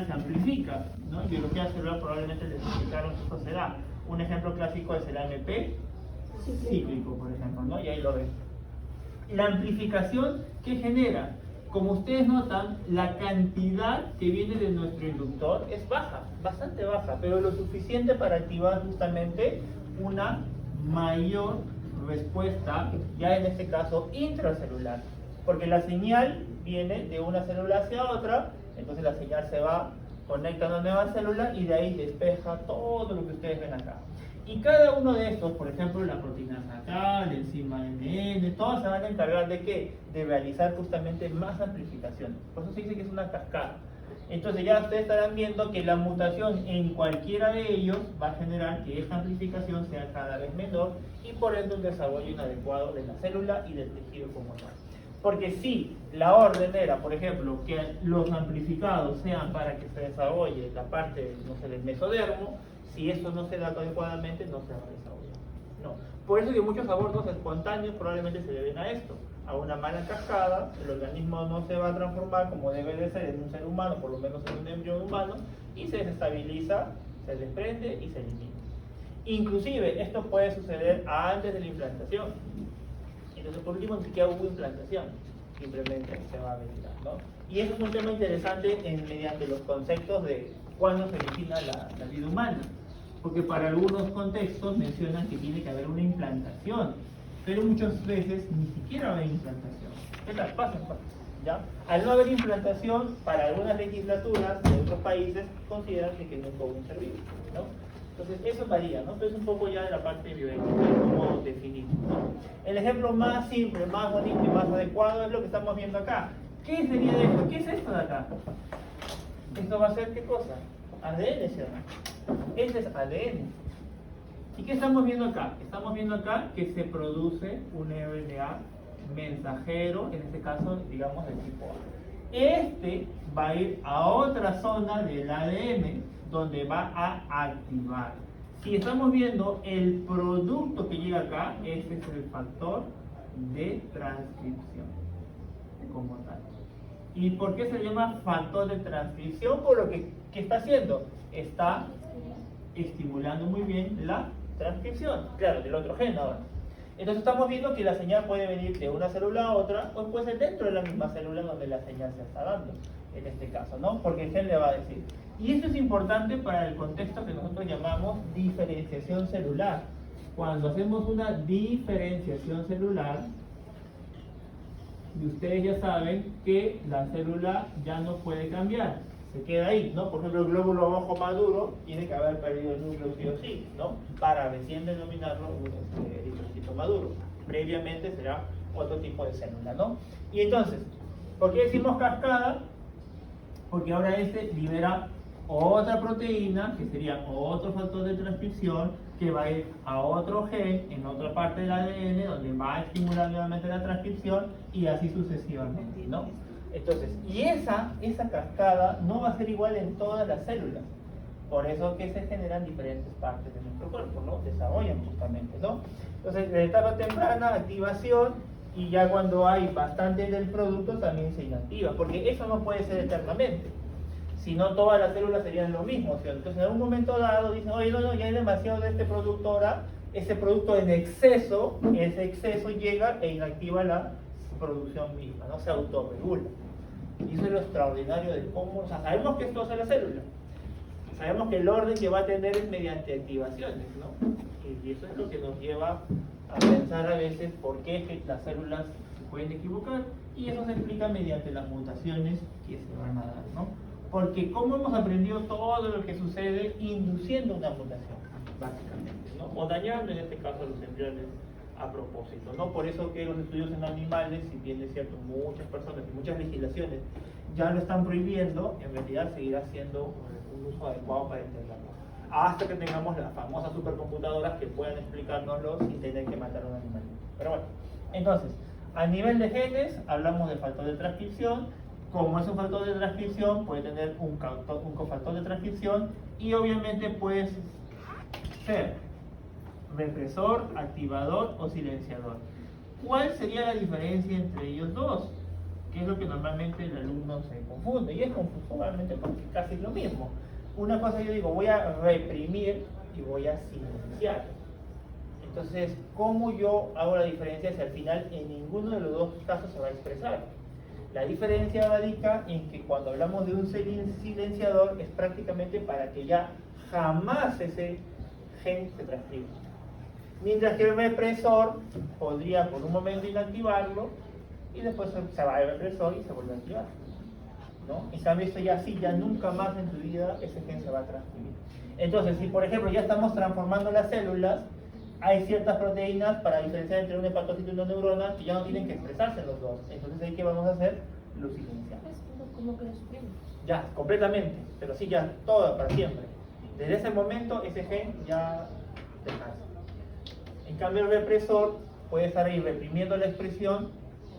se amplifica, ¿no? En biología celular probablemente les explicaron que esto será. Un ejemplo clásico es el AMP cíclico, por ejemplo, ¿no? Y ahí lo ven. La amplificación que genera, como ustedes notan, la cantidad que viene de nuestro inductor es baja, bastante baja, pero lo suficiente para activar justamente una mayor respuesta, ya en este caso intracelular, porque la señal viene de una célula hacia otra, entonces la señal se va, conecta a una nueva célula y de ahí despeja todo lo que ustedes ven acá. Y cada uno de estos, por ejemplo, la proteína acá, la enzima NN, todos se van a encargar de ¿qué? De realizar justamente más amplificación. Por eso se dice que es una cascada. Entonces ya ustedes estarán viendo que la mutación en cualquiera de ellos va a generar que esta amplificación sea cada vez menor y por ende un desarrollo inadecuado de la célula y del tejido como tal. Porque si la orden era, por ejemplo, que los amplificados sean para que se desarrolle la parte, no sé, del mesodermo, si esto no se da adecuadamente, no se va a desarrollar. No. Por eso que muchos abortos espontáneos probablemente se deben a esto, a una mala cascada, el organismo no se va a transformar como debe de ser en un ser humano, por lo menos en un embrión humano, y se desestabiliza, se desprende y se elimina. Inclusive, esto puede suceder antes de la implantación. Entonces, por último, ni siquiera hubo implantación, simplemente se va a verificar, ¿no? Y eso es un tema interesante mediante los conceptos de cuándo se origina la vida humana, porque para algunos contextos mencionan que tiene que haber una implantación, pero muchas veces ni siquiera hay implantación. ¿Qué tal? Pasen, ¿ya? Al no haber implantación, para algunas legislaturas de otros países consideran que nunca hubo un ser vivo, ¿no? Entonces, eso varía, ¿no? Entonces, un poco ya de la parte bioética, cómo definir, ¿no? El ejemplo más simple, más bonito y más adecuado es lo que estamos viendo acá. ¿Qué sería esto? ¿Qué es esto de acá? ¿Esto va a ser qué cosa? ADN, ¿cierto? Este es ADN. ¿Y qué estamos viendo acá? Estamos viendo acá que se produce un RNA mensajero, en este caso, digamos, del tipo A. Este va a ir a otra zona del ADN donde va a activar. Si estamos viendo el producto que llega acá, este es el factor de transcripción, como tal. ¿Y por qué se llama factor de transcripción? Por lo que ¿qué está haciendo? Está estimulando muy bien la transcripción, claro, del otro gen ahora. Entonces estamos viendo que la señal puede venir de una célula a otra, o puede ser dentro de la misma célula donde la señal se está dando, en este caso, ¿no? Porque el gen le va a decir. Y esto es importante para el contexto que nosotros llamamos diferenciación celular. Cuando hacemos una diferenciación celular, y ustedes ya saben que la célula ya no puede cambiar, se queda ahí, ¿no? Por ejemplo, el glóbulo rojo maduro tiene que haber perdido el núcleo sí o sí, ¿no? Para recién denominarlo un eritrocito maduro. Previamente será otro tipo de célula, ¿no? Y entonces, ¿por qué decimos cascada? Porque ahora este libera otra proteína, que sería otro factor de transcripción, que va a ir a otro gen en otra parte del ADN, donde va a estimular nuevamente la transcripción y así sucesivamente, ¿no? Entonces, y esa cascada no va a ser igual en todas las células. Por eso que se generan diferentes partes de nuestro cuerpo, ¿no? Desarrollan justamente, ¿no? Entonces, en etapa temprana, activación, y ya cuando hay bastante del producto también se inactiva, porque eso no puede ser eternamente. Si no, todas las células serían lo mismo, ¿cierto? Entonces, en algún momento dado dicen, oye, no, ya hay demasiado de este producto ahora, ese producto en exceso, ese exceso llega e inactiva la producción misma, no se autorregula. Y eso es lo extraordinario de cómo, o sea, sabemos que esto hace la célula, sabemos que el orden que va a tener es mediante activaciones, ¿no? Y eso es lo que nos lleva a pensar a veces por qué es que las células se pueden equivocar, y eso se explica mediante las mutaciones que se van a dar, ¿no? Porque como hemos aprendido todo lo que sucede induciendo una mutación, básicamente, ¿no? O dañando en este caso los embriones a propósito, ¿no? Por eso que los estudios en animales, si bien es cierto, muchas personas y muchas legislaciones ya lo están prohibiendo, en realidad seguirá siendo un uso adecuado para entenderlo. Hasta que tengamos las famosas supercomputadoras que puedan explicárnoslo sin tener que matar a un animal. Pero bueno, entonces, a nivel de genes, hablamos del factor de transcripción. Como es un factor de transcripción, puede tener un cofactor de transcripción y obviamente puede ser represor, activador o silenciador. ¿Cuál sería la diferencia entre ellos dos? que es lo que normalmente el alumno se confunde, y es confusionalmente porque casi es lo mismo. Una cosa yo digo, voy a reprimir y voy a silenciar. Entonces, ¿cómo yo hago la diferencia si al final en ninguno de los dos casos se va a expresar? La diferencia radica en que cuando hablamos de un silenciador es prácticamente para que ya jamás ese gen se transcriba. Mientras que el represor podría por un momento inactivarlo y después se va el represor y se vuelve a activar, ¿no? En cambio esto ya sí, ya nunca más en tu vida ese gen se va a transcribir. Entonces, si por ejemplo ya estamos transformando las células, hay ciertas proteínas para diferenciar entre un hepatocito y una neurona que ya no tienen que expresarse los dos. Entonces, ¿ahí qué vamos a hacer? Lo silenciamos. Como que lo suprimimos. Ya, completamente, pero sí, ya, todo para siempre. Desde ese momento, ese gen ya descansa. En cambio, el represor puede estar ahí reprimiendo la expresión,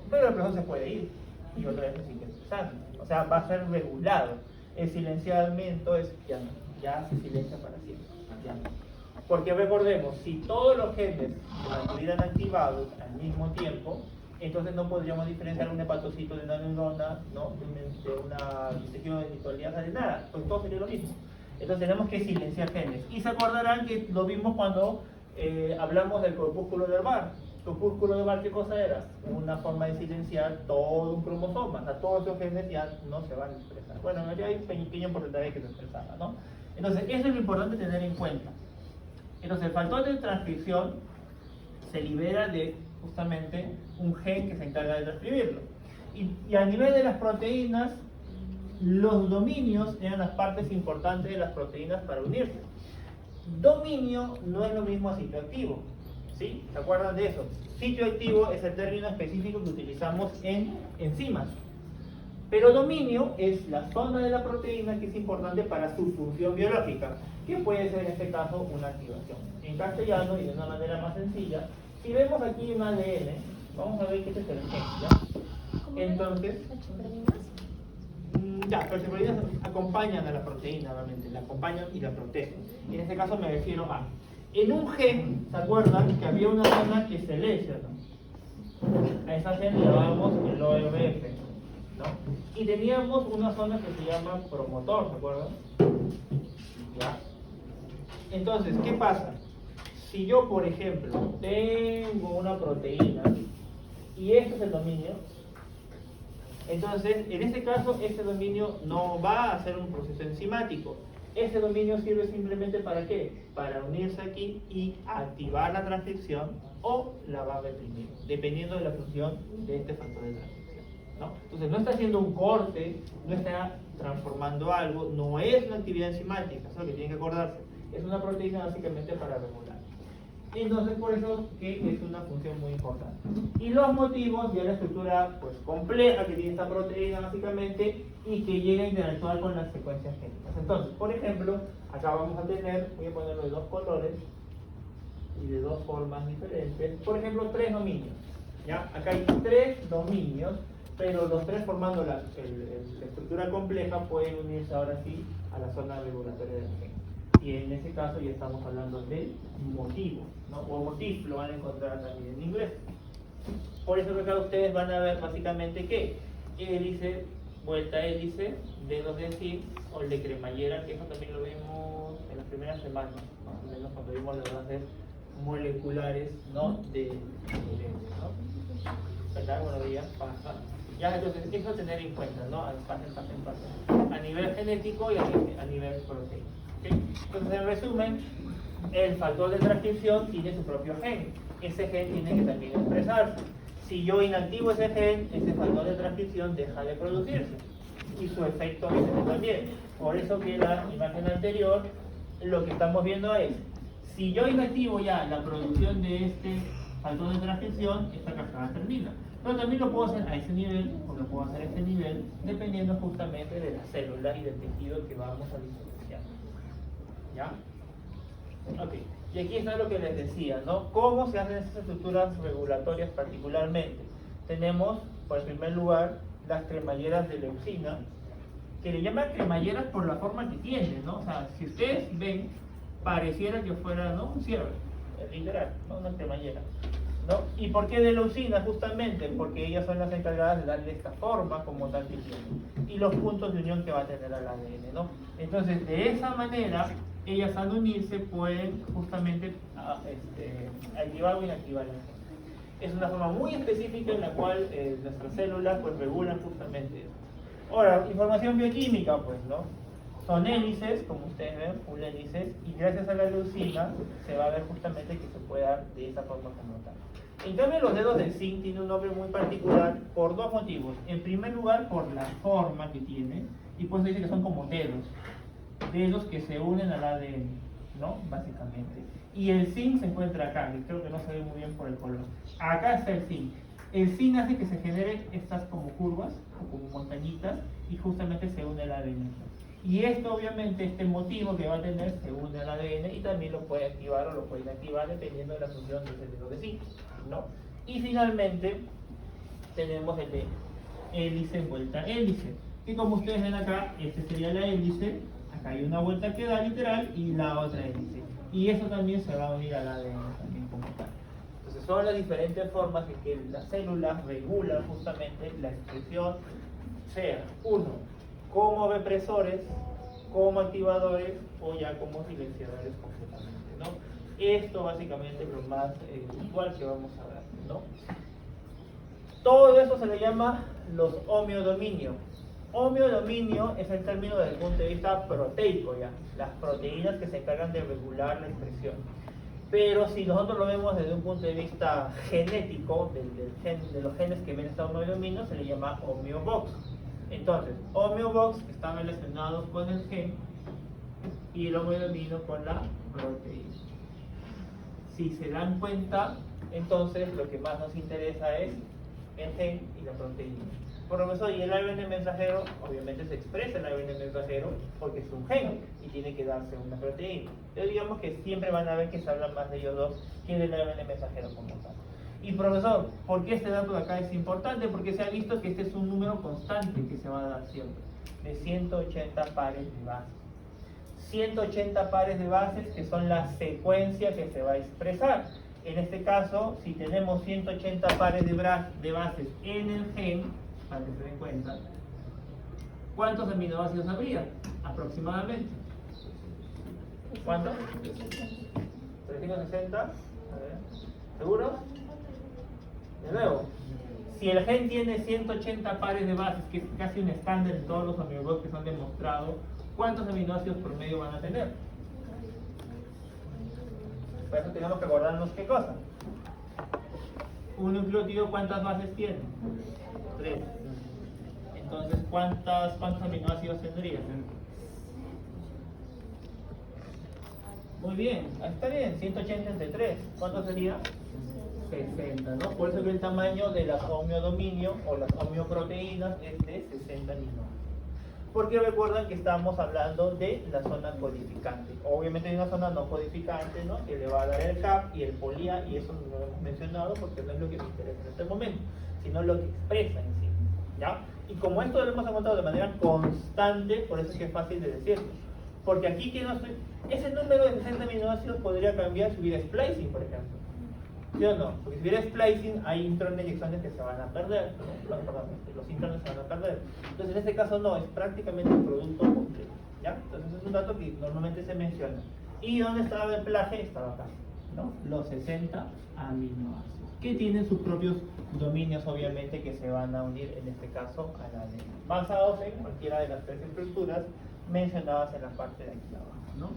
pero el represor se puede ir y otra vez se sigue expresando. O sea, va a ser regulado. El silenciamiento es ya se silencia para siempre. Ya. Porque recordemos, si todos los genes estuvieran activados al mismo tiempo, entonces no podríamos diferenciar un hepatocito de una neurona, ¿no? de una tejido de nada, pues todo sería lo mismo. Entonces tenemos que silenciar genes. Y se acordarán que lo vimos cuando hablamos del corpúsculo de Barr. Corpúsculo de Barr, ¿qué cosa era? Una forma de silenciar todo un cromosoma. O sea, todos esos genes ya no se van a expresar. Bueno, ya hay un pequeño porcentaje que se expresaba, ¿no? Entonces, eso es lo importante tener en cuenta. Entonces, el factor de transcripción se libera de justamente un gen que se encarga de transcribirlo. Y a nivel de las proteínas, los dominios eran las partes importantes de las proteínas para unirse. Dominio no es lo mismo a sitio activo, ¿sí? ¿Se acuerdan de eso? Sitio activo es el término específico que utilizamos en enzimas. Pero dominio es la zona de la proteína que es importante para su función biológica, que puede ser en este caso una activación. En castellano y de una manera más sencilla, si vemos aquí un ADN, vamos a ver que este es el gen, ¿ya? Entonces, ya, pero las proteínas acompañan a la proteína, obviamente, la acompañan y la protegen. En este caso me refiero a, en un gen, ¿se acuerdan que había una zona que se lesiona? A esa gen le llamábamos el ORF, ¿no? Y teníamos una zona que se llama promotor, ¿se acuerdan? ¿Ya? Entonces, ¿qué pasa? Si yo, por ejemplo, tengo una proteína y este es el dominio, entonces, en este caso, este dominio no va a hacer un proceso enzimático. Este dominio sirve simplemente ¿para qué? Para unirse aquí y activar la transcripción o la va a reprimir, dependiendo de la función de este factor de transcripción, ¿no? Entonces, no está haciendo un corte, no está transformando algo, no es una actividad enzimática, eso es lo que tienen que acordarse. Es una proteína básicamente para regular. Entonces, por eso que es una función muy importante. Y los motivos de la estructura pues, compleja que tiene esta proteína básicamente y que llega a interactuar con las secuencias génicas. Entonces, por ejemplo, acá vamos a tener, voy a ponerlo de dos colores y de dos formas diferentes. Por ejemplo, 3 dominios. ¿Ya? Acá hay 3 dominios, pero los 3 formando la estructura compleja pueden unirse ahora sí a la zona regulatoria del gen. Y en ese caso ya estamos hablando de motivo, ¿no? O motif, lo van a encontrar también en inglés. Por eso que acá ustedes van a ver básicamente que hélice, vuelta hélice, dedos de zinc o el de cremallera, que eso también lo vimos en las primeras semanas, más o menos cuando vimos las bases moleculares, ¿no? de ¿no? ¿Verdad? Bueno, ya pasa. Ya, entonces, eso tener en cuenta, ¿no? A nivel genético y a nivel proteína. ¿Okay? Entonces, en resumen, el factor de transcripción tiene su propio gen. Ese gen tiene que también expresarse. Si yo inactivo ese gen, ese factor de transcripción deja de producirse. Y su efecto también. Por eso que la imagen anterior, lo que estamos viendo es, si yo inactivo ya la producción de este factor de transcripción, esta cascada termina. Pero también lo puedo hacer a ese nivel, o lo puedo hacer a este nivel, dependiendo justamente de la célula y del tejido que vamos a diferenciar. ¿Ya? Ok. Y aquí está lo que les decía, ¿no? ¿Cómo se hacen estas estructuras regulatorias particularmente? Tenemos, por el primer lugar, las cremalleras de leucina, que le llaman cremalleras por la forma que tienen, ¿no? O sea, si ustedes ven, pareciera que fuera, ¿no? Un cierre, literal, ¿no? Una cremallera. ¿no? ¿Y por qué de leucina? Justamente porque ellas son las encargadas de darle esta forma como tal que tiene y los puntos de unión que va a tener al ADN, ¿no? Entonces, de esa manera, ellas al unirse pueden justamente activar o inactivar el gen. Es una forma muy específica en la cual nuestras células pues regulan justamente eso. Ahora, información bioquímica, pues, ¿no? Son hélices, como ustedes ven, full hélices, y gracias a la leucina se va a ver justamente que se puede dar de esa forma como tal. En cambio, los dedos del zinc tienen un nombre muy particular por dos motivos. En primer lugar, por la forma que tiene, y pues dice que son como dedos que se unen al ADN, ¿no? Básicamente. Y el zinc se encuentra acá, que creo que no se ve muy bien por el color. Acá está el zinc. El zinc hace que se generen estas como curvas, o como montañitas, y justamente se une al ADN. Y esto obviamente, este motivo que va a tener, se une al ADN y también lo puede activar o lo puede inactivar dependiendo de la función de ese dedo de zinc, ¿no? Y finalmente, tenemos el de hélice envuelta hélice, que como ustedes ven acá, este sería la hélice, acá hay una vuelta que da literal y la otra hélice. Y eso también se va a unir al ADN también como tal. Entonces son las diferentes formas en que las células regulan justamente la expresión, sea uno, como represores, como activadores o ya como silenciadores completamente, ¿no? Esto básicamente es lo más usual que vamos a ver, ¿no? Todo eso se le llama los homeodominios. Homeodominio es el término desde el punto de vista proteico, ya, las proteínas que se encargan de regular la expresión. Pero si nosotros lo vemos desde un punto de vista genético, de los genes que ven esta homeodominio, se le llama homeobox. Entonces, homeobox están relacionados con el gen y el homeodominio con la proteína. Si se dan cuenta, entonces lo que más nos interesa es el gen y la proteína. Profesor, y el ARN mensajero, obviamente se expresa el ARN mensajero porque es un gen y tiene que darse una proteína. Entonces digamos que siempre van a ver que se habla más de ellos dos que del ARN mensajero como tal. Y profesor, ¿por qué este dato de acá es importante? Porque se ha visto que este es un número constante que se va a dar siempre, de 180 pares de bases. 180 pares de bases que son la secuencia que se va a expresar. En este caso, si tenemos 180 pares de bases en el gen, para que se den cuenta, ¿cuántos aminoácidos habría? Aproximadamente. ¿Cuántos? 360. A ver. ¿Seguros? De nuevo, si el gen tiene 180 pares de bases, que es casi un estándar en todos los aminoácidos que se han demostrado, ¿cuántos aminoácidos promedio van a tener? Por eso tenemos que acordarnos qué cosa. Un nucleótido, ¿cuántas bases tiene? 3. Entonces, ¿cuántos aminoácidos tendría? Muy bien, ahí está bien, 180 entre 3. ¿Cuánto sería? 60, ¿no? Por eso que el tamaño de las homeodominio o las homeoproteínas es de 60 aminoácidos. Porque recuerdan que estamos hablando de la zona codificante. Obviamente hay una zona no codificante, ¿no? Que le va a dar el CAP y el polía, y eso no lo hemos mencionado porque no es lo que me interesa en este momento, sino lo que expresa en sí, ¿ya? Y como esto lo hemos encontrado de manera constante, por eso es que es fácil de decirlo. Porque aquí que no estoy... Ese número de 60 aminoácidos podría cambiar si hubiera splicing, por ejemplo. ¿Sí o no? Porque si hubiera splicing, hay intrones y exones que se van a perder. Perdón, los intrones se van a perder. Entonces, en este caso no, es prácticamente un producto completo, ¿ya? Entonces, es un dato que normalmente se menciona. ¿Y dónde estaba el plaje? Estaba acá, ¿no? Los 60 aminoácidos, que tienen sus propios dominios, obviamente, que se van a unir, en este caso, al ADN, basados en cualquiera de las tres estructuras mencionadas en la parte de aquí abajo, ¿no?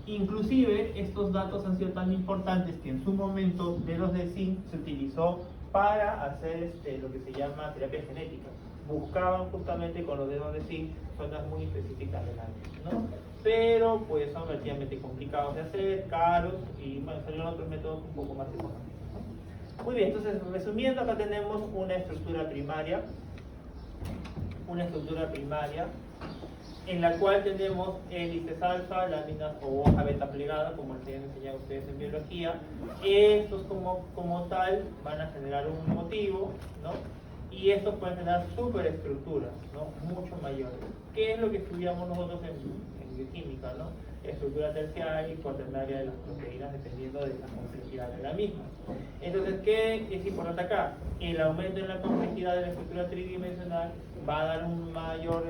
Inclusive, estos datos han sido tan importantes que en su momento, dedos de zinc se utilizó para hacer lo que se llama terapia genética. Buscaban justamente con los dedos de zinc zonas muy específicas del ADN, ¿no? Pero pues son relativamente complicados de hacer, caros, y bueno, salieron otros métodos un poco más económicos, ¿no? Muy bien, entonces resumiendo, acá tenemos una estructura primaria en la cual tenemos hélices alfa, láminas o hoja beta plegada, como les han enseñado ustedes en biología. Estos como tal van a generar un motivo, ¿no? Y estos pueden generar superestructuras, ¿no? Mucho mayores. ¿Qué es lo que estudiamos nosotros en bioquímica, ¿no? estructura terciaria y cuaternaria de las proteínas dependiendo de la complejidad de la misma. Entonces, ¿qué es importante acá? El aumento en la complejidad de la estructura tridimensional va a dar un mayor,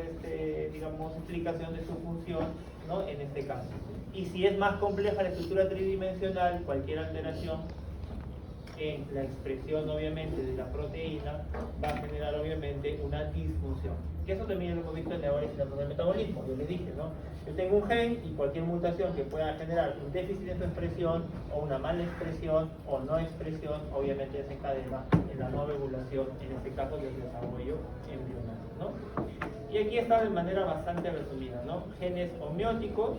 digamos, explicación de su función, ¿no? En este caso. Y si es más compleja la estructura tridimensional, cualquier alteración en la expresión obviamente de la proteína va a generar obviamente una disfunción. Que eso también lo hemos visto en la evaluación del metabolismo. Yo les dije, ¿no? Yo tengo un gen y cualquier mutación que pueda generar un déficit en su expresión o una mala expresión o no expresión, obviamente desencadena en la no regulación, en este caso del desarrollo embrionario, ¿no? Y aquí está de manera bastante resumida, ¿no? Genes homeóticos,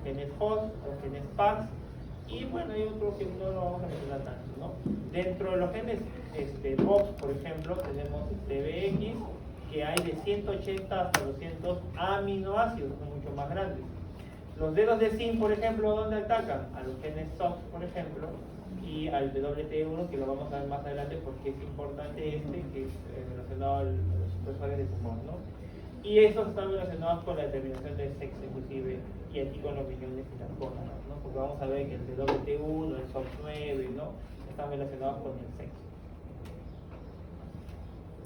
genes host o genes PAX. Y bueno, hay otro que no lo vamos a mencionar tanto, ¿no? Dentro de los genes Box, por ejemplo, tenemos TBX, que hay de 180 hasta 200 aminoácidos, son mucho más grandes. Los dedos de zinc, por ejemplo, ¿dónde atacan? A los genes SOX, por ejemplo, y al WT1, que lo vamos a ver más adelante porque es importante que es relacionado a los supresores de tumor, ¿no? Y esos están relacionados con la determinación del sexo, inclusive, y aquí con los riñones y las gónadas, ¿no? Porque vamos a ver que el WT1, el SOX9, ¿no? Están relacionados con el sexo.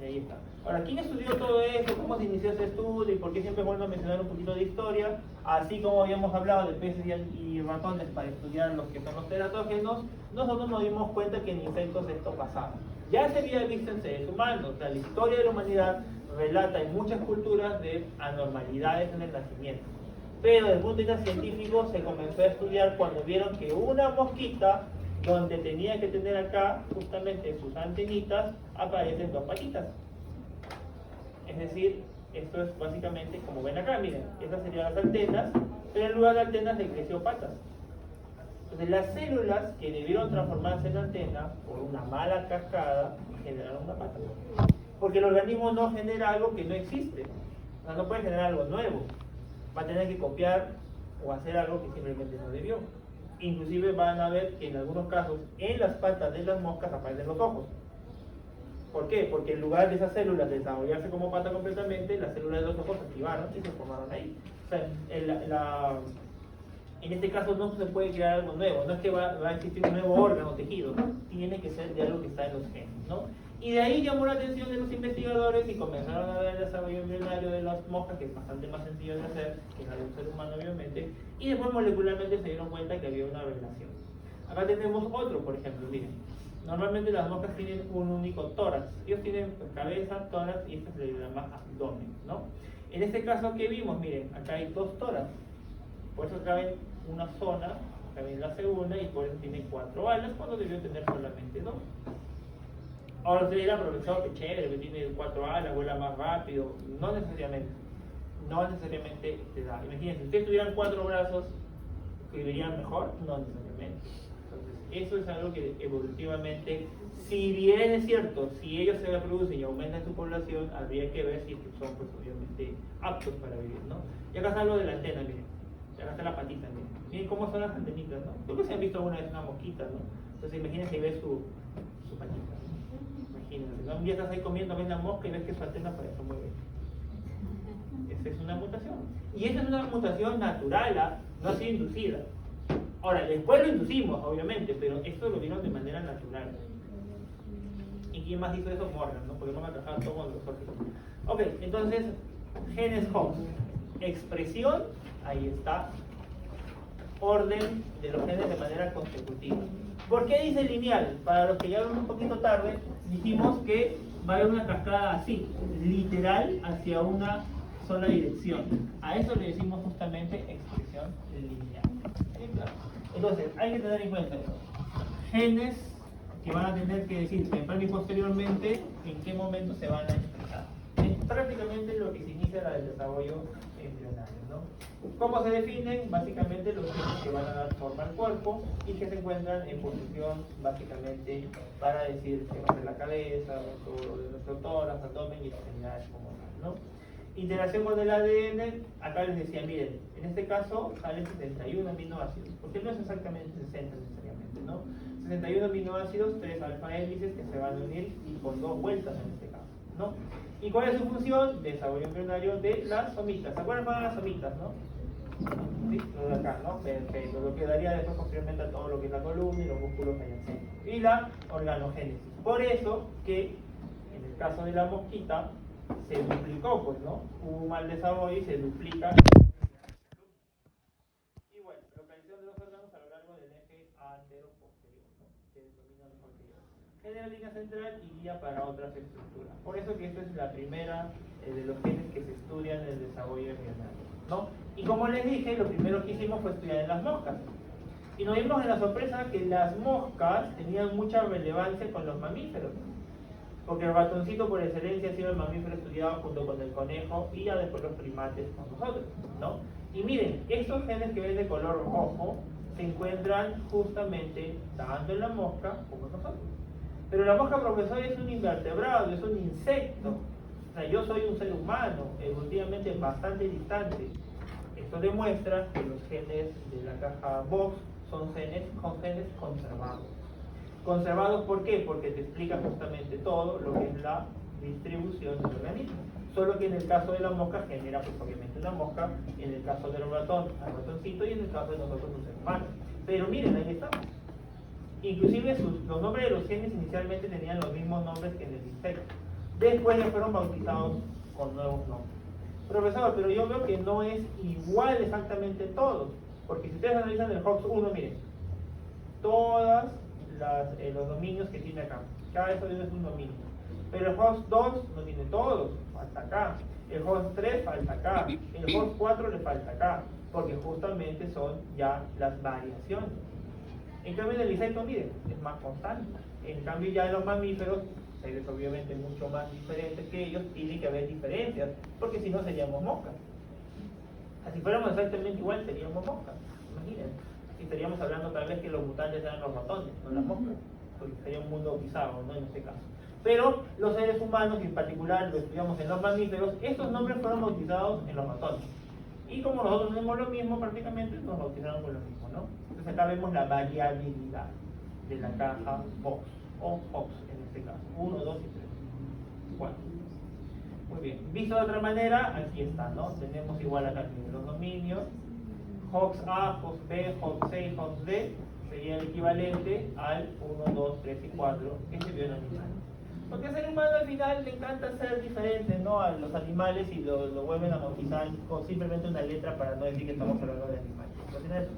Y ahí está. Ahora, ¿quién estudió todo eso? ¿Cómo se inició ese estudio? ¿Y por qué siempre vuelvo a mencionar un poquito de historia? Así como habíamos hablado de peces y ratones para estudiar los que son los teratógenos, nosotros nos dimos cuenta que en insectos esto pasaba. Ya se había visto en seres humanos. O sea, la historia de la humanidad relata en muchas culturas de anormalidades en el nacimiento. Pero desde el punto de vista científico se comenzó a estudiar cuando vieron que una mosquita, donde tenía que tener acá justamente sus antenitas, aparecen dos patitas. Es decir, esto es básicamente como ven acá, miren, estas serían las antenas, pero en lugar de antenas le creció patas. Entonces las células que debieron transformarse en antena por una mala cascada generaron una pata. Porque el organismo no genera algo que no existe. O sea, no puede generar algo nuevo. Va a tener que copiar o hacer algo que simplemente no debió. Inclusive van a ver que en algunos casos en las patas de las moscas aparecen los ojos. ¿Por qué? Porque en lugar de esas células desarrollarse como pata completamente, las células de los ojos se activaron y se formaron ahí. O sea, en este caso no se puede crear algo nuevo, no es que va a existir un nuevo órgano o tejido, tiene que ser de algo que está en los genes, ¿no? Y de ahí llamó la atención de los investigadores y comenzaron a ver el desarrollo embrionario de las moscas, que es bastante más sencillo de hacer que la de un ser humano, obviamente, y después molecularmente se dieron cuenta que había una relación. Acá tenemos otro, por ejemplo, miren. Normalmente las moscas tienen un único tórax. Ellos tienen cabeza, tórax y este se le llama abdomen, ¿no? En este caso que vimos, miren, acá hay dos tórax. Por eso acá ven una zona, acá ven la segunda y por eso tiene 4 alas cuando debió tener solamente 2. Ahora usted dirá, profesor, que chévere, que tiene 4 alas, vuela más rápido. No necesariamente. No necesariamente te da. Imagínense, si ustedes tuvieran 4 brazos, ¿vivirían mejor? No necesariamente. Eso es algo que evolutivamente, si bien es cierto, si ellos se reproducen y aumentan su población, habría que ver si son, pues, obviamente aptos para vivir, ¿no? Y acá está lo de la antena, miren. Y acá está la patita, miren. Miren cómo son las antenitas, ¿no? Creo que se han visto alguna vez una mosquita, ¿no? Entonces imagínense y ves su patita, ¿no? Imagínense, ¿no? Un día estás ahí comiendo, ves la mosca y ves que su antena para eso mueve. Esa es una mutación. Y esa es una mutación natural, no ha sido inducida. Ahora, después lo inducimos, obviamente, pero esto lo vieron de manera natural. ¿Y quién más hizo eso? Morgan, ¿no? Porque vamos a trabajar todo con los órganos. Ok, entonces, genes host. Expresión, ahí está. Orden de los genes de manera consecutiva. ¿Por qué dice lineal? Para los que llegaron un poquito tarde, dijimos que va a haber una cascada así, literal, hacia una sola dirección. A eso le decimos justamente expresión lineal. Entonces, hay que tener en cuenta eso. Genes que van a tener que decir temprano y posteriormente en qué momento se van a expresar. Es prácticamente lo que se inicia el desarrollo embrionario, ¿no? ¿Cómo se definen? Básicamente los genes que van a dar forma al cuerpo y que se encuentran en posición básicamente para decir que va a ser la cabeza, todo de nuestro tórax, abdomen y extremidades como tal, ¿no? Interacción con el ADN, acá les decía, miren, en este caso salen 71 aminoácidos, porque no es exactamente 60 necesariamente, ¿no? 61 aminoácidos, 3 alfa hélices que se van a unir y con 2 vueltas en este caso, ¿no? ¿Y cuál es su función? Desarrollo embrionario de las somitas. ¿Se acuerdan cuáles son las somitas, no? Sí, lo de acá, ¿no? ¿no? Perfecto, lo que daría después posteriormente a todo lo que es la columna y los músculos adyacentes. Y la organogénesis. Por eso que en el caso de la mosquita se duplicó, pues, ¿no? Hubo un mal desarrollo y se duplica. Y bueno, localización de los órganos a lo largo del eje antero-posterior, ¿no? Que denomina mejor que yo. Genera línea central y guía para otras estructuras. Por eso que esta es la primera de los genes que se estudian en el desarrollo embrionario, ¿no? Y como les dije, lo primero que hicimos fue estudiar en las moscas. Y nos vimos en la sorpresa que las moscas tenían mucha relevancia con los mamíferos. Porque el ratoncito por excelencia ha sido el mamífero estudiado junto con el conejo y ya después los primates con nosotros, ¿no? Y miren, estos genes que ven de color rojo se encuentran justamente tanto en la mosca como en nosotros. Pero la mosca, profesor, es un invertebrado, es un insecto. O sea, yo soy un ser humano, evolutivamente bastante distante. Esto demuestra que los genes de la caja Box son genes conservados. ¿Conservados por qué? Porque te explica justamente todo lo que es la distribución del organismo. Solo que en el caso de la mosca genera, pues obviamente una mosca, en el caso del ratón, al ratoncito, y en el caso de nosotros, un ser humano. Pero miren, ahí estamos. Inclusive los nombres de los genes inicialmente tenían los mismos nombres que en el insecto. Después ya fueron bautizados con nuevos nombres. Profesor, pero yo veo que no es igual exactamente todos. Porque si ustedes analizan el HOX1, miren, todas los dominios que tiene acá. Cada vez es un dominio. Pero el HOX2 no tiene todos, falta acá. El HOX3 falta acá. El HOX4 le falta acá. Porque justamente son ya las variaciones. En cambio en el insecto, miren, es más constante. En cambio ya en los mamíferos, seres obviamente mucho más diferentes que ellos, tiene que haber diferencias, porque si no seríamos moscas. Si fuéramos exactamente igual, seríamos moscas, imaginen. Y estaríamos hablando tal vez que los mutantes eran los ratones, no las moscas, porque sería un mundo bizarro, ¿no? En este caso. Pero los seres humanos, y en particular lo estudiamos en los mamíferos, estos nombres fueron bautizados en los ratones. Y como nosotros tenemos lo mismo prácticamente, nos bautizaron con lo mismo, ¿no? Entonces acá vemos la variabilidad de la caja Box, o Box en este caso, 1, 2 y 3. Bueno, muy bien. Visto de otra manera, aquí está, ¿no? Tenemos igual acá los dominios, HOX A, HOX B, HOX C y HOX D sería el equivalente al 1, 2, 3 y 4 que se vio en el animal. Porque al ser humano al final le encanta ser diferente, ¿no? A los animales y lo vuelven a bautizar con simplemente una letra para no decir que estamos hablando de animales.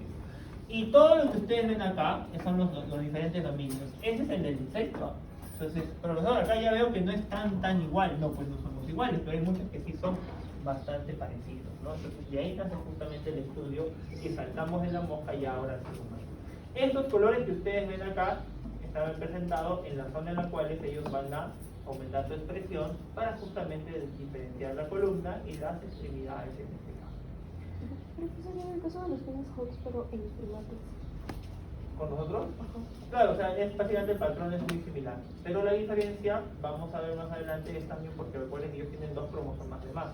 Y todo lo que ustedes ven acá son los diferentes dominios. Ese es el del insecto. Entonces, profesor, acá ya veo que no es tan igual. No, pues no somos iguales, pero hay muchos que sí son bastante parecidos, ¿no? Entonces, de ahí nace justamente el estudio que saltamos de la mosca y ahora al ser humano. Estos colores que ustedes ven acá están representados en la zona en la cual ellos van a aumentar su expresión para justamente diferenciar la columna y las extremidades en este caso. Pero ¿qué sería en el caso de los genes HOX, pero en los primates? ¿Con nosotros? Ajá. Claro, o sea, es básicamente el patrón es muy similar. Pero la diferencia, vamos a ver más adelante, es también porque recuerden que ellos tienen 2 cromosomas de más.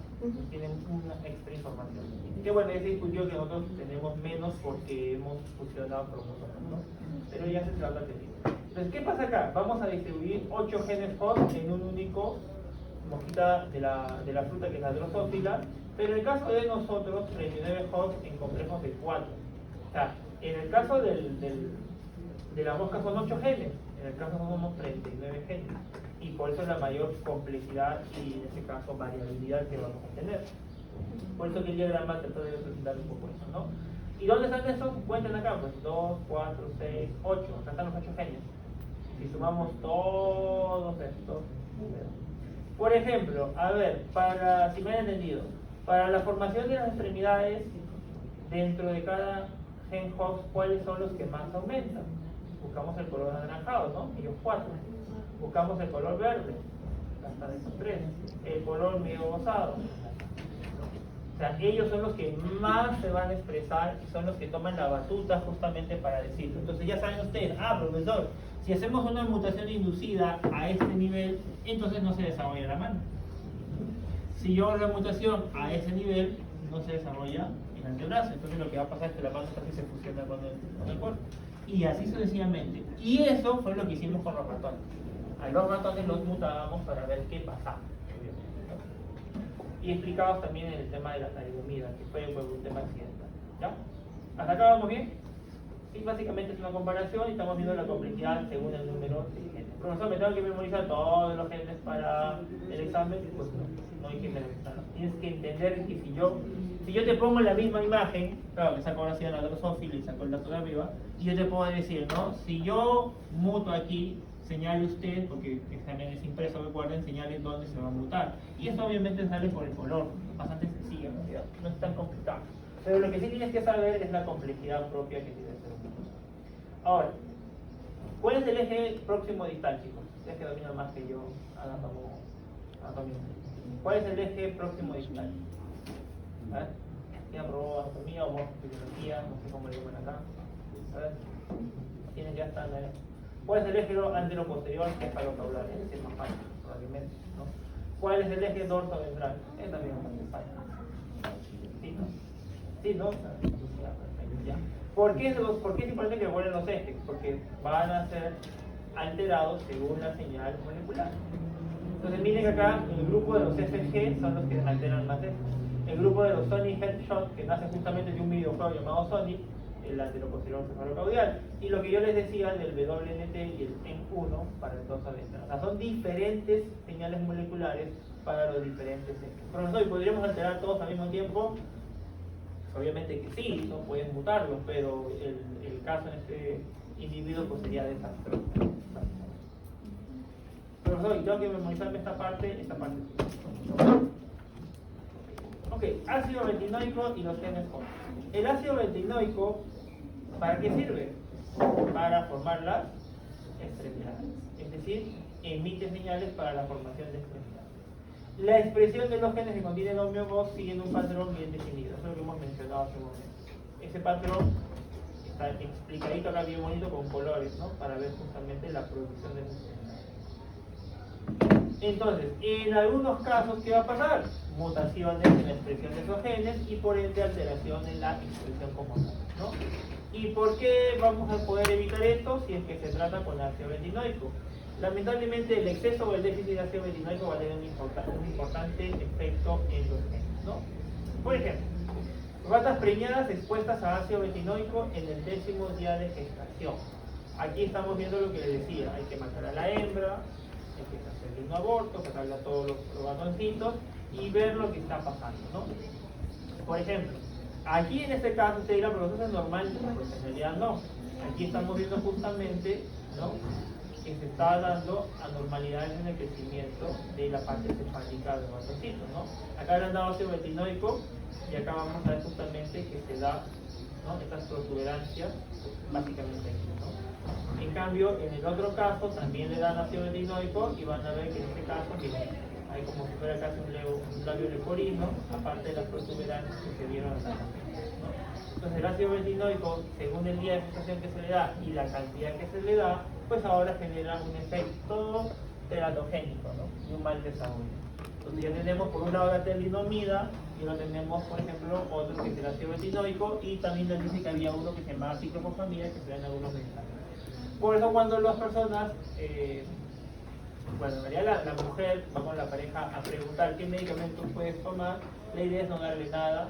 Tienen una extra información. Que bueno, es discutido que nosotros tenemos menos porque hemos fusionado cromosomas, ¿no? Pero ya se trata de eso. Entonces, ¿qué pasa acá? Vamos a distribuir 8 genes HOX en un único mosquita de la fruta que es la drosófila. Pero en el caso de nosotros, 39 HOX en complejos de 4. O sea, en el caso de la mosca son 8 genes, en el caso somos 39 genes. Y por eso es la mayor complejidad y en este caso variabilidad que vamos a tener. Por eso que el diagrama trata de representar un poco eso, ¿no? ¿Y dónde están esos? Cuenten acá, pues 2, 4, 6, 8. Acá están los 8 genes. Si sumamos todos estos, por ejemplo, a ver, si me han entendido, para la formación de las extremidades dentro de cada gen HOX, ¿cuáles son los que más aumentan? Buscamos el color anaranjado, ¿no? Ellos 4. Buscamos el color verde, hasta de esos 3. El color medio rosado. O sea, ellos son los que más se van a expresar y son los que toman la batuta justamente para decirlo. Entonces ya saben ustedes, profesor, si hacemos una mutación inducida a este nivel, entonces no se desarrolla la mano. Si yo hago la mutación a ese nivel, no se desarrolla el antebrazo. Entonces lo que va a pasar es que la mano casi se fusiona con el cuerpo. Y así sucesivamente. Y eso fue lo que hicimos con los ratones. A los ratones los mutábamos para ver qué pasaba. Y explicabas también el tema de la talidomida, que fue un tema accidental, ¿ya? ¿Hasta acá vamos bien? Sí, básicamente es una comparación y estamos viendo la complejidad según el número de genes. Profesor, ¿me tengo que memorizar todos los genes para el examen? Pues no hay que memorizarlo. Tienes que entender que si yo te pongo la misma imagen, claro, que saco ahora sí la drosófila y saco el dato de arriba, y yo te puedo decir, ¿no? Si yo muto aquí, señale usted, porque también es impreso, recuerden, señale dónde se va a mutar. Y eso obviamente sale por el color, bastante sencillo en realidad, no es tan complicado. Pero lo que sí tienes que saber es la complejidad propia que tiene el ser humano. Ahora, ¿cuál es el eje próximo distal, chicos? Ustedes que dominan más que yo, anatomía. ¿Cuál es el eje próximo distal? A ver, ¿quién aprobó anatomía o fisiología? No sé cómo le llaman acá. A ver, ¿quiénes ya están ahí? ¿Cuál es el eje anteroposterior? Que es para los caudales, ese es más fácil, probablemente, ¿no? ¿Cuál es el eje dorsoventral? Es también bastante fácil. ¿Sí, no? Sí, ¿no? Ya. ¿Por qué es importante que recuerden los ejes? Porque van a ser alterados según la señal molecular. Entonces miren que acá el grupo de los FG son los que alteran más ejes. El grupo de los Sony Headshot, que nace justamente de un videojuego llamado Sony, el anteroposterior cefalocaudal. Y lo que yo les decía del WNT y el M1 para el dorsoventral. O sea, son diferentes señales moleculares para los diferentes ejes. Profesor, ¿y podríamos alterar todos al mismo tiempo? Obviamente que sí, no pueden mutarlos, pero el caso en este individuo pues sería desastroso. Profesor, y tengo que memorizarme esta parte. Ok, ácido retinoico y los genes jóvenes. El ácido retinoico, ¿para qué sirve? Para formar las extremidades. Es decir, emite señales para la formación de extremidades. La expresión de los genes que contienen homeobos siguen un patrón bien definido. Eso es lo que hemos mencionado hace un momento. Ese patrón está explicadito acá bien bonito con colores, ¿no? Para ver justamente la producción de extremidades. Entonces, en algunos casos, ¿qué va a pasar? Mutaciones en la expresión de esos genes y por ende alteración en la expresión como tal, ¿no? ¿Y por qué vamos a poder evitar esto si es que se trata con ácido retinoico? Lamentablemente el exceso o el déficit de ácido retinoico va a tener un importante efecto en los genes, ¿no? Por ejemplo, ratas preñadas expuestas a ácido retinoico en el 10º día de gestación. Aquí estamos viendo lo que les decía, hay que matar a la hembra, hay que hacerle un aborto, sacarle a todos los ratoncitos y ver lo que está pasando, ¿no? Por ejemplo, aquí en este caso usted dirá, pero eso es normal, pues en realidad no. Aquí estamos viendo justamente, ¿no?, que se está dando anormalidades en el crecimiento de la parte cefálica de los ratoncitos, ¿no? Acá le han dado ácido retinoico y acá vamos a ver justamente que se da, ¿no?, estas protuberancias, básicamente aquí, ¿no? En cambio, en el otro caso también le dan ácido retinoico y van a ver que en este caso, miren, hay como si fuera casi un labio leporino, aparte de las protuberancias que se vieron acá, ¿no? Entonces el ácido retinoico, según el día de gestación que se le da y la cantidad que se le da, pues ahora genera un efecto teratogénico, ¿no?, y un mal desarrollo. Entonces ya tenemos por un lado la telinomida y ahora tenemos, por ejemplo, otro que es el ácido retinoico y también les dice que había uno que se llamaba ciclofosfamida que se da en algunos mensajes. Por eso cuando las personas, bueno, en realidad la mujer va con la pareja a preguntar qué medicamentos puedes tomar, la idea es no darle nada,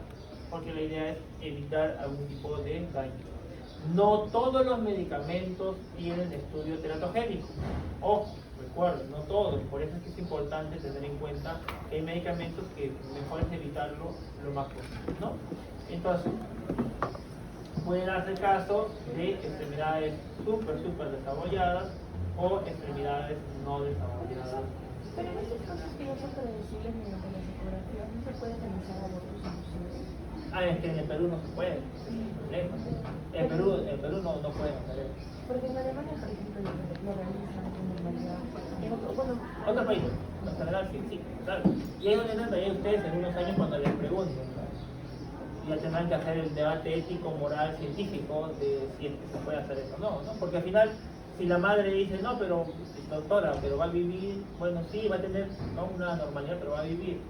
porque la idea es evitar algún tipo de daño. No todos los medicamentos tienen estudio teratogénico. Ojo, recuerden, no todos. Por eso es que es importante tener en cuenta que hay medicamentos que mejor es evitarlo lo más posible, ¿no? Entonces, pueden hacer caso de extremidades súper desarrolladas o extremidades no desarrolladas. Pero en estos casos que ya son predecibles mediante la ecografía, ¿no se puede realizar abortos inducidos? Ah, es que en el Perú no se puede, ese es el problema. En Perú no pueden hacer eso. Porque en Alemania, por ejemplo, lo realizan con normalidad. Bueno, Otros países, en general sí, claro. Y ahí donde entran también ustedes en unos años cuando les pregunten, ¿no? Ya tendrán que hacer el debate ético, moral, científico de si es que se puede hacer eso o no, ¿no? Porque al final, si la madre dice, no, pero doctora, pero va a vivir, bueno, sí, va a tener, ¿no?, una normalidad, pero va a vivir,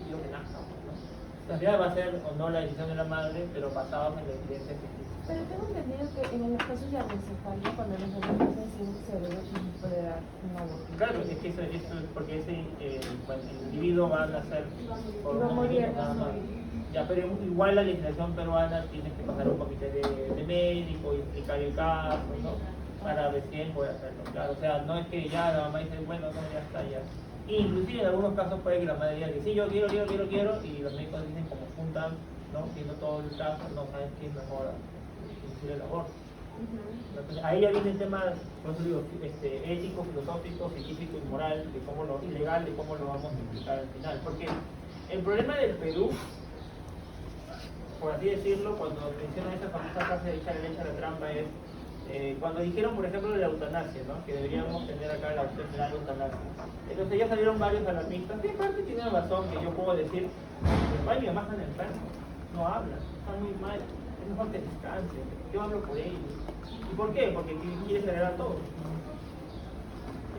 yo que nazca, ¿no? En realidad va a ser o no la decisión de la madre, pero basados en la evidencia científica. Pero tengo entendido que en los casos de anencefalia, cuando los niños nacen sin cerebro, sí se puede dar un aborto. Claro, es que eso es porque bueno, el individuo va a nacer por Y va a unos morir, minutos nada va a más. morir. Ya, pero igual la legislación peruana tiene que pasar un comité de médico y explicar el caso, ¿no? Para recién poder hacerlo, claro. O sea, no es que ya la mamá dice, bueno, no, ya está, ya. Inclusive en algunos casos puede que la madre diga que sí, yo quiero, y los médicos dicen como juntan, ¿no? Viendo todo el caso, no saben qué es mejor inducir el aborto. Entonces, ahí ya viene el tema, por eso digo, ético, filosófico, científico y moral, de cómo lo, y legal, de cómo lo vamos a explicar al final. Porque el problema del Perú, por así decirlo, cuando mencionan esa famosa frase de echarle leche a la trampa, es cuando dijeron, por ejemplo, de la eutanasia, ¿no? Que deberíamos tener acá la opción de la eutanasia. Entonces ya salieron varios alarmistas, que en parte tienen razón, que yo puedo decir, mi papá y mi mamá están enfermos, no hablan, están muy mal, es mejor que descansen, yo hablo por ellos. ¿Y por qué? Porque quiere heredar todo.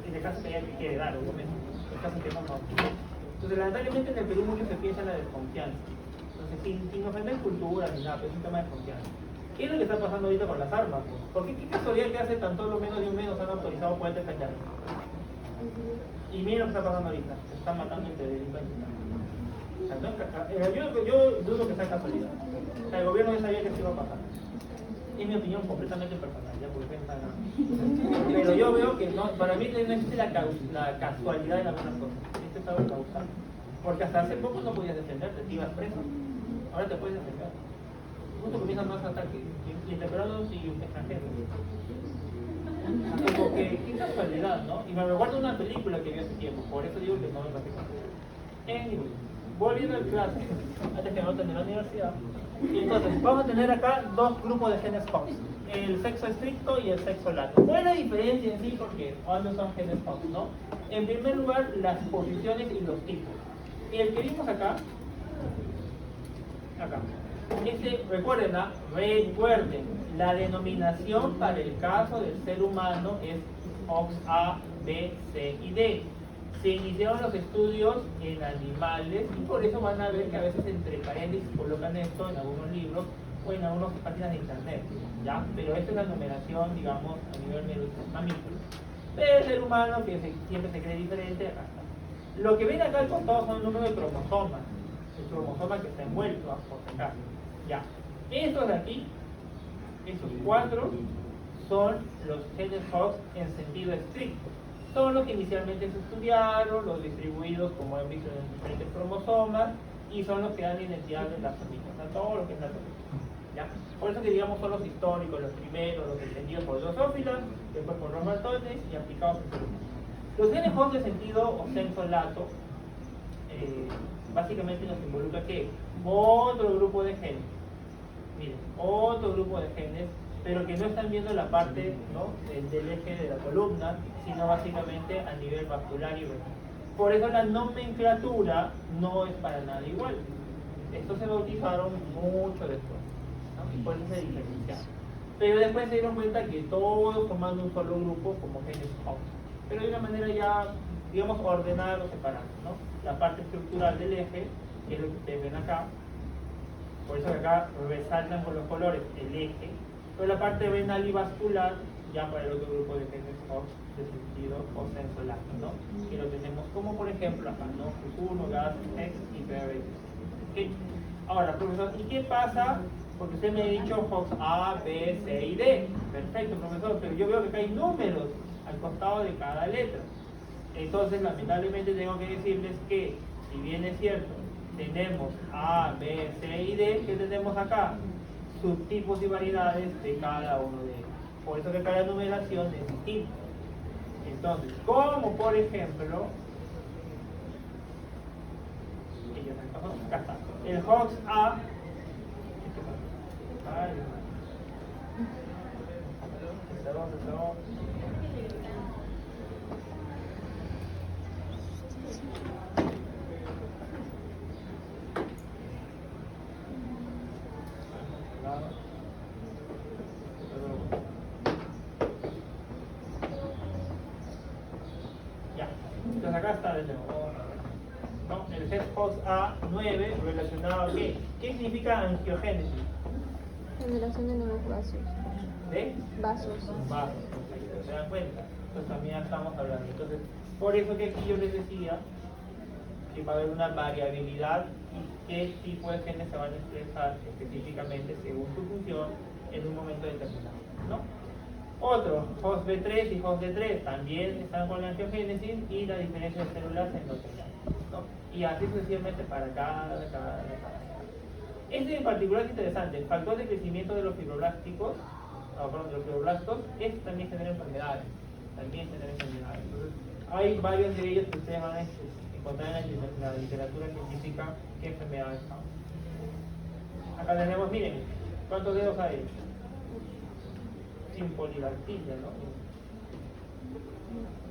En el caso que ella quiere dar, obviamente, en el caso que no. Entonces, lamentablemente en el Perú mucho se piensa en la desconfianza. Entonces, sin ofender cultura ni nada, pero es un tema de confianza. ¿Qué es lo que está pasando ahorita con las armas? Porque qué casualidad que hace tan solo menos de un mes nos han autorizado puentes cañanos. Y miren lo que está pasando ahorita, se están matando entre delincuentes. Yo dudo que sea casualidad. O sea, el gobierno ya sabía que esto iba a pasar. Es mi opinión completamente personal, ya porque nada. Pero yo veo que no, para mí no existe la casualidad de algunas cosas. Esto es algo causal. Porque hasta hace poco no podías defenderte, te ibas preso. Ahora te puedes defender. Mucho comienzan más ataques, interpelados y extranjeros. Como que, qué casualidad, ¿no? Y me recuerdo una película que vi hace tiempo, por eso digo que no me parece casualidad. Anyway, volviendo al clase, antes que no termine la universidad. Y entonces, vamos a tener acá dos grupos de genes Fox, el sexo estricto y el sexo lato. ¿Cuál es la diferencia en sí? Porque ambos son genes Fox, ¿no? En primer lugar, las posiciones y los tipos. El que vimos acá, recuerden, la denominación para el caso del ser humano es Fox A, B, C y D. Se iniciaron los estudios en animales y por eso van a ver que a veces entre paréntesis colocan esto en algunos libros o en algunas páginas de internet, ¿ya? Pero esta es la numeración, digamos, a nivel mamífero. Pero el ser humano, que siempre se cree diferente, acá está. Lo que ven acá al costado son el número de cromosomas, el cromosoma que está envuelto, por si acaso, ya. Estos de aquí, esos 4, son los genes Fox en sentido estricto. Son los que inicialmente se estudiaron, los distribuidos como han visto en diferentes cromosomas, y son los que dan identidad de las familias, o sea, todo lo que es la familia, ¿ya? Por eso que digamos son los históricos, los primeros, los entendidos por Drosophila, después por los ratones y aplicados en ser humano. Los genes Fox de sentido o senso lato, básicamente nos involucra que otro grupo de genes, miren, otro grupo de genes, pero que no están viendo la parte, ¿no?, del eje de la columna, sino básicamente a nivel vascular y renal. Por eso la nomenclatura no es para nada igual. Estos se bautizaron mucho después, ¿no? Y por eso se diferenciaron. Pero después se dieron cuenta que todos formando un solo grupo como genes Fox. Pero de una manera ya, digamos, ordenada o separada, ¿no? La parte estructural del eje, que es lo que ustedes ven acá. Por eso que acá resaltan con los colores el eje. Pero la parte renal y vascular, ya para el otro grupo de genes Fox de sentido o senso lato, ¿no? Que lo tenemos como por ejemplo acá, ¿no? Q1, GAS, X y PRX. ¿Okay? Ahora, profesor, ¿y qué pasa? Porque usted me ha dicho Fox A, B, C y D. Perfecto, profesor, pero yo veo que acá hay números al costado de cada letra. Entonces, lamentablemente tengo que decirles que, si bien es cierto, tenemos A, B, C y D, ¿qué tenemos acá? Subtipos y variedades de cada uno de ellos. Por eso que cada numeración es distinta. Entonces, como por ejemplo, acá está, el Fox A, ya, entonces acá está de nuevo, ¿no? El Entonces es host A9 relacionado a qué? ¿Qué significa angiogénesis? Generación de nuevos vasos. ¿De? Vasos. Vasos, ¿se dan cuenta? Pues también estamos hablando. Entonces, por eso que aquí yo les decía que va a haber una variabilidad y qué tipo de genes se van a expresar específicamente según su función en un momento determinado, ¿no? Otro, host B3 y host D3 también están con la angiogénesis y la diferencia de células endoteliales, ¿no? Y así sucesivamente para cada. Este en particular es interesante, el factor de crecimiento de los fibroblastos, también genera enfermedades, Entonces, hay varios de ellos que ustedes van a encontrar en la literatura científica qué enfermedades son. Acá tenemos, miren, ¿cuántos dedos hay? Sin polidactilia,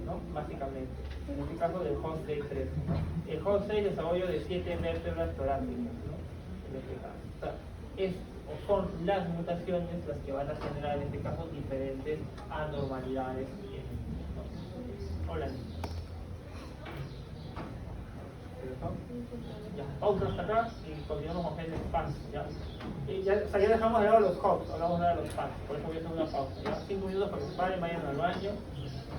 ¿no? Básicamente. En este caso del host D3. El host 6 desarrollo de 7 vértebras torácicas, ¿no? En este caso. O sea, son las mutaciones las que van a generar en este caso diferentes anormalidades. ¿No? Hola. Ya, pausa hasta acá y continuamos con genes PAS, ¿ya? O sea, ya dejamos de lado los hosts, hablamos de los PAS, por eso voy a hacer una pausa, ¿ya? 5 minutos para que se paren, vayan al baño.